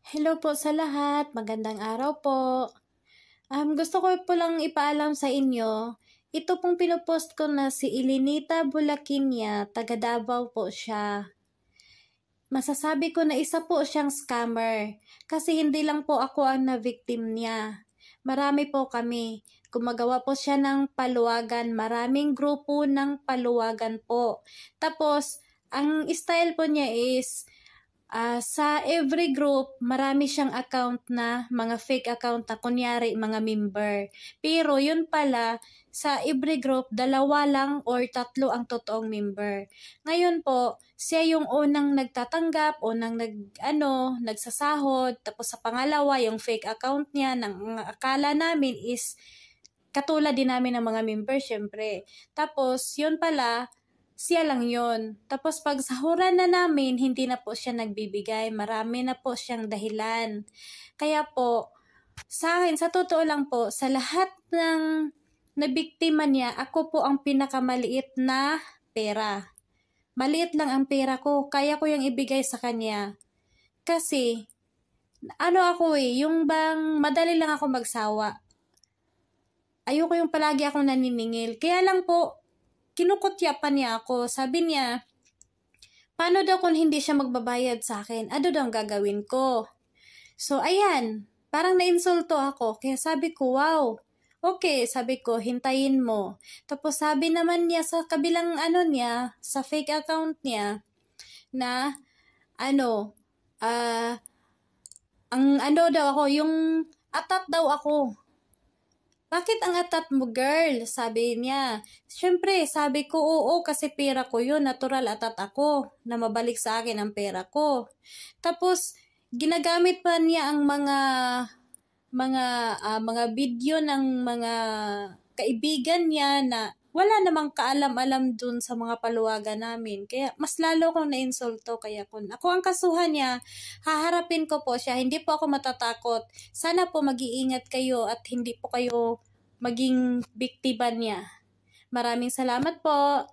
Hello po sa lahat, magandang araw po. Gusto ko po lang ipaalam sa inyo, ito pong pinopost ko na si Elenita Bulakinya, taga Davao po siya. Masasabi ko na isa po siyang scammer kasi hindi lang po ako ang na-victim niya. Marami po kami. Gumagawa po siya ng paluwagan, maraming grupo ng paluwagan po. Tapos, ang style po niya is sa every group, marami siyang account na mga fake account na kunyari mga member. Pero yun pala, sa every group, 2 lang or 3 ang totoong member. Ngayon po, siya yung unang nagtatanggap, unang nagsasahod, tapos sa pangalawa, yung fake account niya, ang akala namin is katulad din namin ng mga member, syempre. Tapos, yun pala, siya lang yun. Tapos pag sahuran na namin, hindi na po siya nagbibigay. Marami na po siyang dahilan. Kaya po, sa akin, sa totoo lang po, sa lahat ng nabiktima niya, ako po ang pinakamaliit na pera. Maliit lang ang pera ko, kaya ko yung ibigay sa kanya. Kasi, yung bang madali lang ako magsawa. Ayoko yung palagi akong naniningil. Kaya lang po, kinukutya pa niya ako. Sabi niya, paano daw kung hindi siya magbabayad sa akin? Ano daw ang gagawin ko? So, ayan. Parang nainsulto ako. Kaya sabi ko, wow. Okay, sabi ko, hintayin mo. Tapos sabi naman niya sa kabilang sa fake account niya, na, daw ako, yung atat daw ako. Bakit ang atat mo, girl? Sabi niya. Siyempre, sabi ko, oo, kasi pera ko yun. Natural atat ako na mabalik sa akin ang pera ko. Tapos, ginagamit pa niya ang mga video ng mga kaibigan niya na wala namang kaalam-alam dun sa mga paluwagan namin. Kaya mas lalo kong nainsulto. Kaya kung ako ang kasuhan niya, haharapin ko po siya. Hindi po ako matatakot. Sana po mag-iingat kayo at hindi po kayo maging biktima niya. Maraming salamat po.